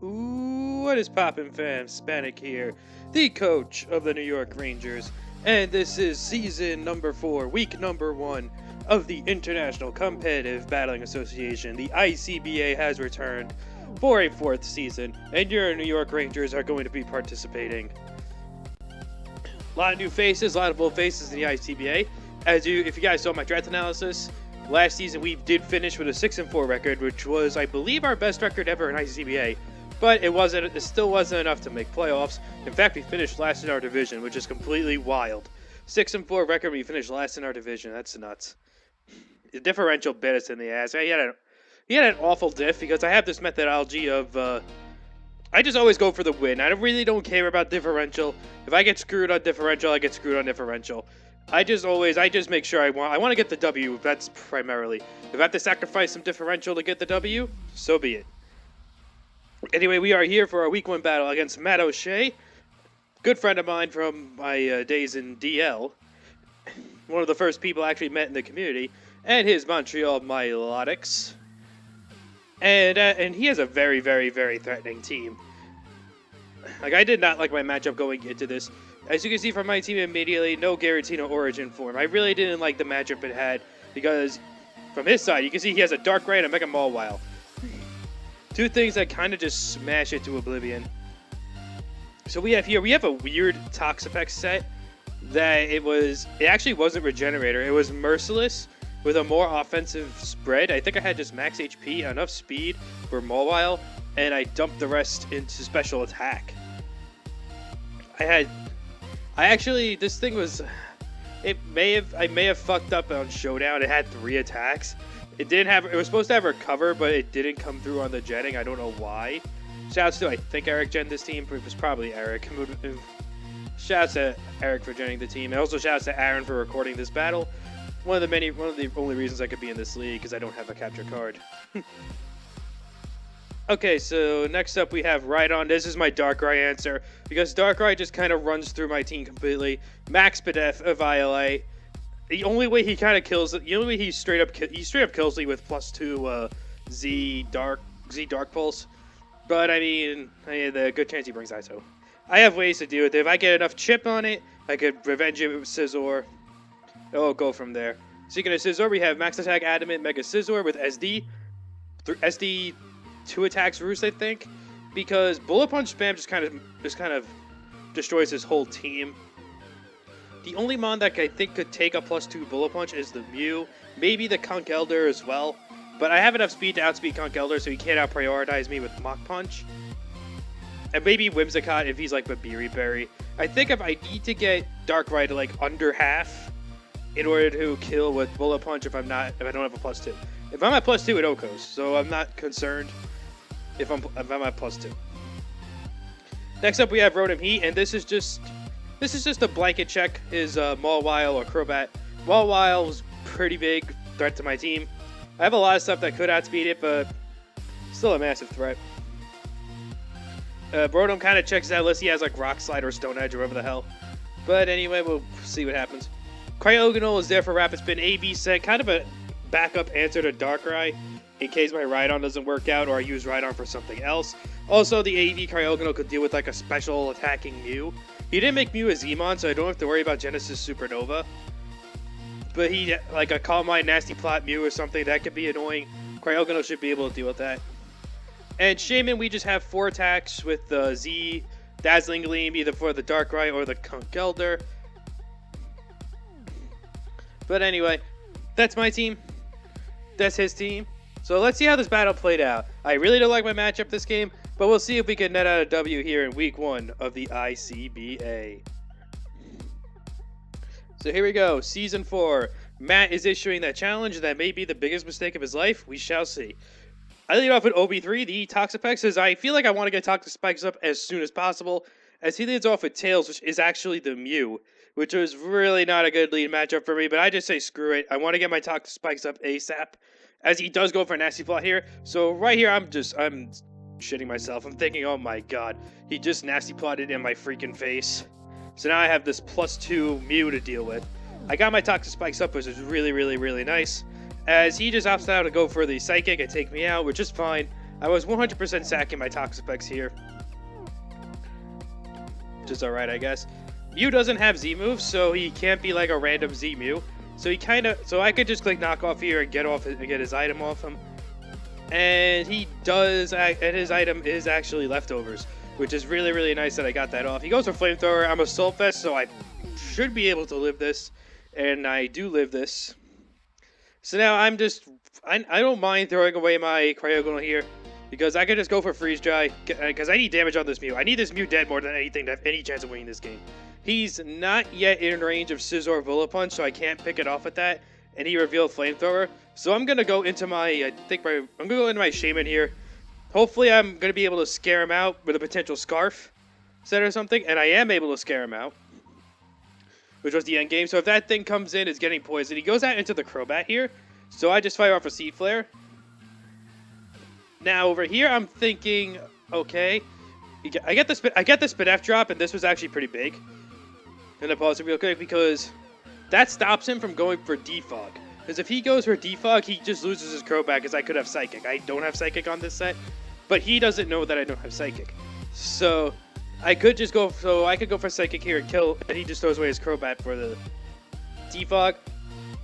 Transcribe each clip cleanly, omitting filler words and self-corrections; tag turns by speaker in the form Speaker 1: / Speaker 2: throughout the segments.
Speaker 1: Ooh, what is poppin', fam? Spanik here, the coach of the New York Rangers, and this is season number 4, week number 1 of the International Competitive Battling Association. The ICBA has returned for a 4th season, and your New York Rangers are going to be participating. A lot of new faces, a lot of old faces in the ICBA. If you guys saw my draft analysis, last season we did finish with a 6-4 record, which was, I believe, our best record ever in ICBA. But it still wasn't enough to make playoffs. In fact, we finished last in our division, which is completely wild. 6-4 record, we finished last in our division. That's nuts. The differential bit us in the ass. He had an awful diff because I have this methodology of I just always go for the win. I really don't care about differential. If I get screwed on differential, I get screwed on differential. I just make sure I want to get the W. That's primarily. If I have to sacrifice some differential to get the W, so be it. Anyway, we are here for our week 1 battle against Matt O'Shea, good friend of mine from my days in DL, one of the first people I actually met in the community, and his Montreal Milotics. And he has a very, very, very threatening team. Like, I did not like my matchup going into this. As you can see from my team immediately, no Garantino Origin form. I really didn't like the matchup it had because from his side, you can see he has a Darkrai and a Mega Mawile. Two things that kind of just smash it to oblivion. So we have a weird Toxapex set that it actually wasn't Regenerator. It was Merciless with a more offensive spread. I think I had just max HP, enough speed for Mawile, and I dumped the rest into special attack. I may have fucked up on Showdown. It had 3 attacks. It was supposed to have Recover, but it didn't come through on the jetting. I don't know why. Shouts to, I think Eric gen this team, but it was probably Eric. Shouts to Eric for genning the team. And also shouts to Aaron for recording this battle. One of the only reasons I could be in this league, because I don't have a capture card. Okay, so next up we have Rhydon. This is my Darkrai answer, because Darkrai just kind of runs through my team completely. Max Padef of ILA. The only way he kind of kills it, the only way he straight up kills me with +2 Z Dark Pulse. But I mean, the good chance he brings ISO. I have ways to deal with it. If I get enough chip on it, I could revenge it with Scizor. It'll go from there. Speaking of Scizor, we have Max Attack Adamant Mega Scizor with SD. SD 2 attacks roost, I think, because Bullet Punch spam just kind of destroys his whole team. The only mon that I think could take a +2 Bullet Punch is the Mew, maybe the Conkeldurr as well, but I have enough speed to outspeed Conkeldurr, so he can't out-prioritize me with Mach Punch. And maybe Whimsicott if he's like Babiri Berry. I think if I need to get Darkrai to like under half in order to kill with Bullet Punch if I don't have a +2. If I'm at +2, it Okos, so I'm not concerned if I'm at +2. Next up we have Rotom Heat, and this is just a blanket check his Mawile or Crobat. Mawile's pretty big threat to my team. I have a lot of stuff that could outspeed it, but still a massive threat. Rotom kind of checks that unless he has like Rock Slide or Stone Edge or whatever the hell. But anyway, we'll see what happens. Cryogonal is there for Rapid Spin AV set, kind of a backup answer to Darkrai in case my Rhydon doesn't work out or I use Rhydon for something else. Also, the AV Cryogonal could deal with like a special attacking Mew. He didn't make Mew a Z-Mon, so I don't have to worry about Genesis Supernova. But he, like a Calm Mind Nasty Plot Mew or something, that could be annoying. Cryogonal should be able to deal with that. And Shaman, we just have 4 attacks with the Z Dazzling Gleam, either for the Darkrai or the Conkeldurr. But anyway, that's my team. That's his team. So let's see how this battle played out. I really don't like my matchup this game, but we'll see if we can net out a W here in week 1 of the ICBA. So here we go, season 4. Matt is issuing that challenge that may be the biggest mistake of his life. We shall see. I lead off with OB3, the Toxapex, as I feel like I want to get Toxapex up as soon as possible, as he leads off with Tails, which is actually the Mew, which was really not a good lead matchup for me, but I just say screw it. I want to get my Toxapex up ASAP, as he does go for a Nasty Plot here. So right here, I'm shitting myself. I'm thinking, oh my god, he just Nasty Plotted in my freaking face. So now I have this +2 Mew to deal with. I got my Toxapex up, which is really, really, really nice. As he just opts out to go for the Psychic and take me out, which is fine. I was 100% sacking my Toxapex here. Which is alright, I guess. Mew doesn't have Z moves, so he can't be like a random Z Mew. So he so I could just click knock off here and get his item off him. And he does, and his item is actually leftovers, which is really, really nice that I got that off. He goes for Flamethrower. I'm a Soul Fest, so I should be able to live this, and I do live this. So now I don't mind throwing away my Cryogonal here, because I could just go for Freeze Dry, because I need damage on this Mew. I need this Mew dead more than anything to have any chance of winning this game. He's not yet in range of Scizor or Bullet Punch, so I can't pick it off with that. And he revealed Flamethrower, so I'm gonna go into I'm gonna go into my Shaman here. Hopefully, I'm gonna be able to scare him out with a potential Scarf set or something, and I am able to scare him out, which was the end game. So if that thing comes in, it's getting poisoned. He goes out into the Crobat here, so I just fire off a Seed Flare. Now over here, I'm thinking, okay, I get the Spinef drop, and this was actually pretty big. I'm gonna pause it real quick because that stops him from going for Defog. Because if he goes for Defog, he just loses his Crobat because I could have Psychic. I don't have Psychic on this set, but he doesn't know that I don't have Psychic. So I could just go. So I could go for Psychic here and kill, and he just throws away his Crobat for the Defog.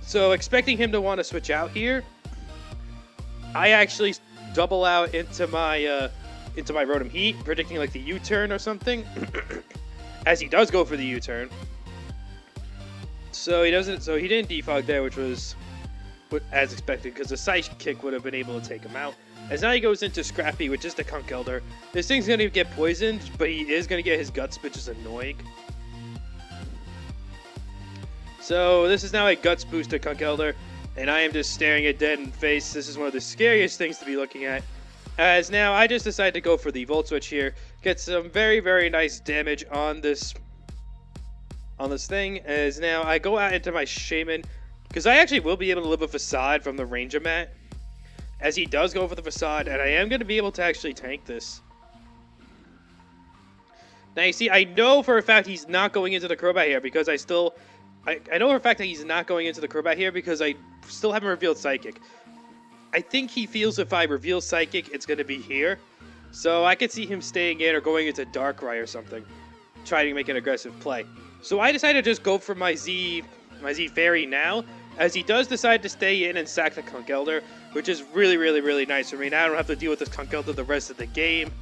Speaker 1: So expecting him to want to switch out here, I actually double out into my Rotom Heat, predicting like the U-turn or something. As he does go for the U-turn. So he didn't defog there, which was as expected, because the Psychic would have been able to take him out. As now he goes into Scrappy, which is the Conkeldurr. This thing's going to get poisoned, but he is going to get his Guts, which is annoying. So this is now a Guts boost to Conkeldurr, and I am just staring it dead in the face. This is one of the scariest things to be looking at. As now I just decided to go for the Volt Switch here, get some very, very nice damage on this thing. As now I go out into my Shaman, because I actually will be able to live a Facade from the Ranger mat, as he does go for the Facade, and I am going to be able to actually tank this. Now you see, I know for a fact he's not going into the Crobat here, because I know for a fact that he's not going into the Crobat here because I still haven't revealed Psychic. I think he feels if I reveal Psychic, it's going to be here. So I could see him staying in or going into Darkrai or something, trying to make an aggressive play. So I decided to just go for my Z Fairy now, as he does decide to stay in and sack the Conkeldurr, which is really, really, really nice for me. Now I don't have to deal with this Conkeldurr the rest of the game.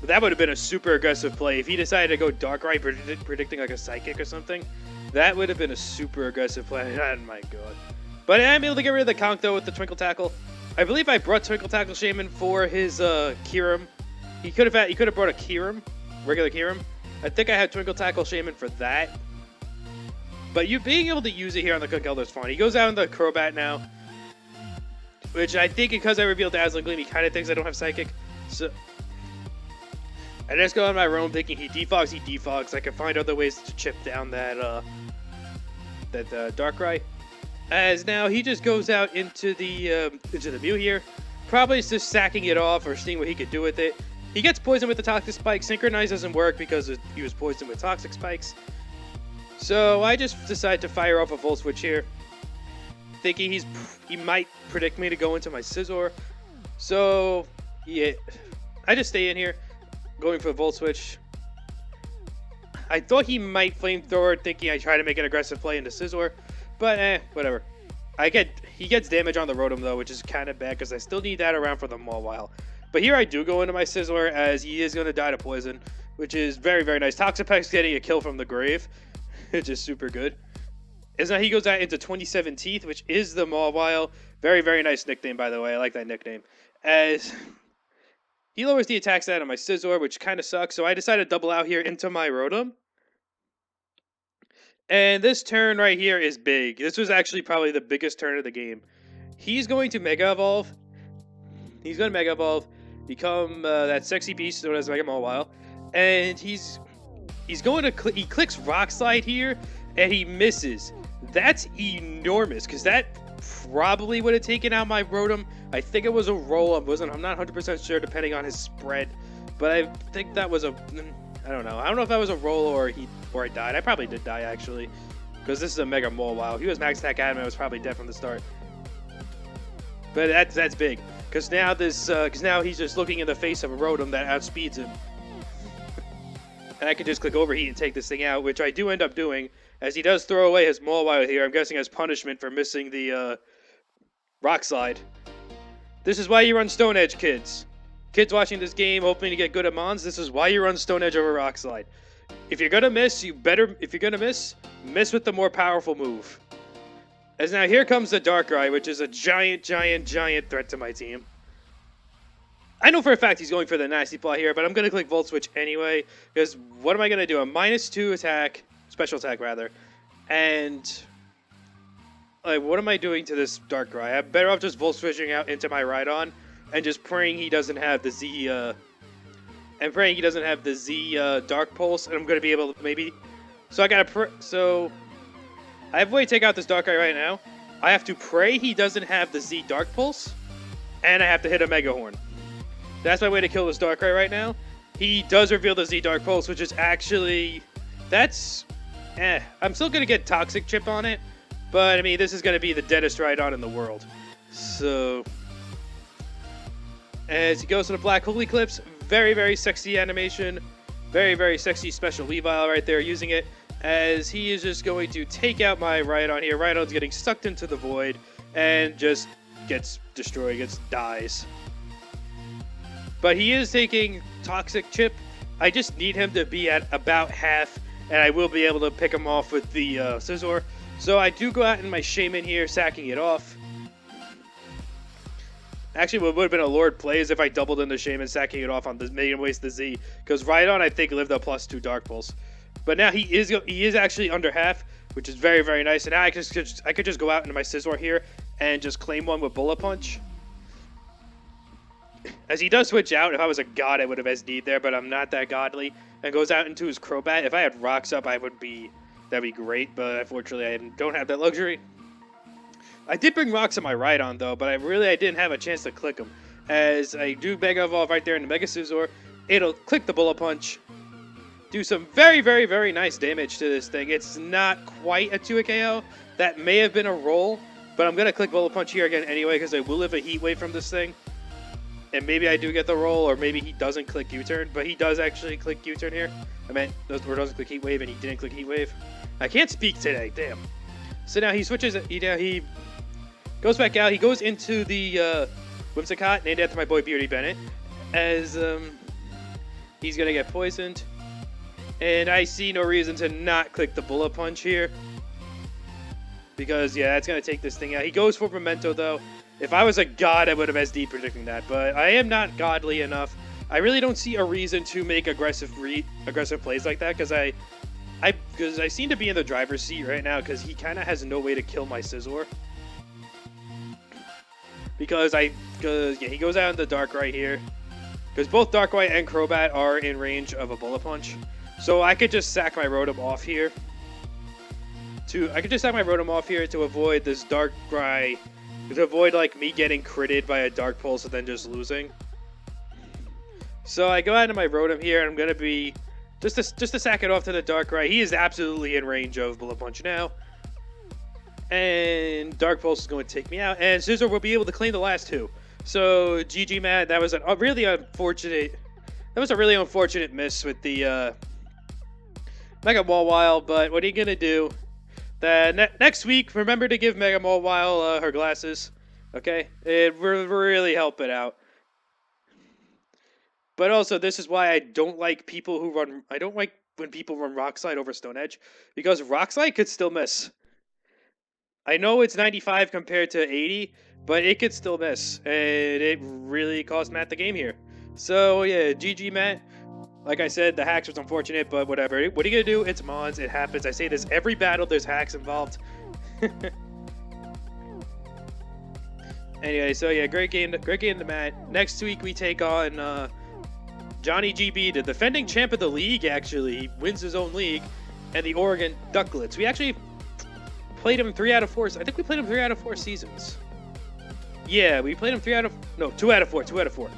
Speaker 1: But that would have been a super aggressive play. If he decided to go Darkrai, predicting like a Psychic or something, that would have been a super aggressive play. Oh my god. But I'm able to get rid of the Conk, though, with the Twinkle Tackle. I believe I brought Twinkle Tackle Shaman for his Kyurem. He could have brought a Kyurem, regular Kyurem. I think I had Twinkle Tackle Shaman for that. But you being able to use it here on the Conkeldurr is fine. He goes out on the Crobat now, which I think because I revealed Dazzling Gleam, he kind of thinks I don't have Psychic. So I just go on my Roam thinking he defogs. I can find other ways to chip down that Darkrai. As now he just goes out into the Mew here, probably just sacking it off or seeing what he could do with it. He gets poisoned with the Toxic Spike. Synchronize doesn't work because he was poisoned with Toxic Spikes. So I just decide to fire off a Volt Switch here, thinking he might predict me to go into my Scizor. So yeah, I just stay in here, going for the Volt Switch. I thought he might Flamethrower, thinking I try to make an aggressive play into Scizor. But, whatever. He gets damage on the Rotom, though, which is kind of bad, because I still need that around for the Mawile. But here I do go into my Scizor, as he is going to die to Poison, which is very, very nice. Toxapex getting a kill from the grave, which is super good. As now he goes out into 27 Teeth, which is the Mawile. Very, very nice nickname, by the way. I like that nickname. As he lowers the attack stat on my Scizor, which kind of sucks, so I decided to double out here into my Rotom. And this turn right here is big. This was actually probably the biggest turn of the game. He's going to Mega Evolve. He's going to Mega Evolve, become that sexy beast known as Mega Mawile. And he's going to he clicks Rock Slide here, and he misses. That's enormous, because that probably would have taken out my Rotom. I think it was a roll. I'm not 100% sure, depending on his spread. But I think that was a... I don't know. I don't know if that was a roll or I died. I probably did die, actually, because this is a Mega Mole. Wow, if he was max attack Adamant, I was probably dead from the start. But that's big. Because now he's just looking in the face of a Rotom that outspeeds him. And I can just click Overheat and take this thing out, which I do end up doing, as he does throw away his Mawile here, I'm guessing as punishment for missing the Rock Slide. This is why you run Stone Edge, kids. Kids watching this game, hoping to get good at Mons, this is why you run Stone Edge over Rock Slide. If you're gonna miss, miss with the more powerful move. As now here comes the Darkrai, which is a giant threat to my team. I know for a fact he's going for the Nasty Plot here, but I'm gonna click Volt Switch anyway, because what am I gonna do? A -2 attack, special attack rather, and like, what am I doing to this Darkrai? I'm better off just Volt Switching out into my Rhydon and just praying he doesn't have the Z, Dark Pulse, and I'm gonna be able to maybe. So I gotta I have a way to take out this Darkrai right now. I have to pray he doesn't have the Z Dark Pulse, and I have to hit a Mega Horn. That's my way to kill this Darkrai right now. He does reveal the Z Dark Pulse, which is actually, I'm still gonna get Toxic Chip on it, but I mean, this is gonna be the deadest Rhydon in the world. So, as he goes to the Black Hole Eclipse, very sexy animation, very sexy special Weavile right there using it, as he is just going to take out my Rhydon here. Rhydon's getting sucked into the void and just gets destroyed, dies. But he is taking Toxic Chip. I just need him to be at about half, and I will be able to pick him off with the Scizor. So I do go out in my Shaman here, sacking it off. Actually, what would have been a Lord play is if I doubled in the Shaman, sacking it off on this, making him waste the Z. Because Rhydon, I think, lived a +2 Dark Pulse. But now he is actually under half, which is very nice. And now I could just go out into my Scizor here and just claim one with Bullet Punch. As he does switch out, if I was a god, I would have SD'd there, but I'm not that godly. And goes out into his Crobat. If I had Rocks up, that'd be great, but unfortunately I don't have that luxury. I did bring Rocks on my Rhydon though, but I didn't have a chance to click him. As I do Mega Evolve right there in the Mega Scizor, it'll click the Bullet Punch, do some very nice damage to this thing. It's not quite a 2 KO. That may have been a roll, but I'm gonna click Bullet Punch here again anyway because I will live a Heat Wave from this thing. And maybe I do get the roll, or maybe he doesn't click U-turn, but he does actually click U-turn here. I meant, doesn't click Heat Wave, and he didn't click Heat Wave. I can't speak today, damn. So now he switches, he goes back out, he goes into the Whimsicott, named after my boy Beardy Bennett, as he's gonna get poisoned. And I see no reason to not click the Bullet Punch here. Because, yeah, that's gonna take this thing out. He goes for Memento, though. If I was a god, I would have SD predicting that, but I am not godly enough. I really don't see a reason to make aggressive plays like that, because I seem to be in the driver's seat right now, because he kind of has no way to kill my Scizor. Because he goes out in the Darkrai here, because both Darkrai and Crobat are in range of a Bullet Punch, so I could just sack my Rotom off here. To avoid this Darkrai. To avoid, like, me getting critted by a Dark Pulse and then just losing. So I go out into my Rotom here, and I'm going to be... Just to sack it off to the Darkrai. He is absolutely in range of Bullet Punch now. And Dark Pulse is going to take me out. And Scizor will be able to claim the last two. So, GG, Matt. That was a really unfortunate miss with the Mega Mawile. But what are you going to do? Next week, remember to give Mega Mawile her glasses, okay? It will really help it out. But also, this is why I don't like people who run... I don't like when people run Rock Slide over Stone Edge, because Rock Slide could still miss. I know it's 95 compared to 80, but it could still miss, and it really cost Matt the game here. So, yeah, GG, Matt. Like I said, the hacks was unfortunate, but whatever. What are you going to do? It's Mons. It happens. I say this every battle. There's hacks involved. Anyway, so yeah, great game to Matt. Next week, we take on Johnny GB, the defending champ of the league, actually. He wins his own league, and the Oregon Ducklets. We actually played him 3 out of 4. I think we played him 3 out of 4 seasons. Yeah, we played him 2 out of 4.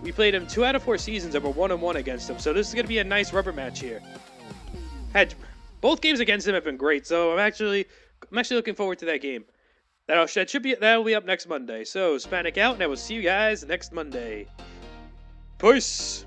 Speaker 1: We played him 2 out of 4 seasons and we're 1-1 against him, so this is going to be a nice rubber match here. Both games against him have been great, so I'm actually looking forward to that game. That'll be up next Monday. So, Hispanic out, and I will see you guys next Monday. Peace!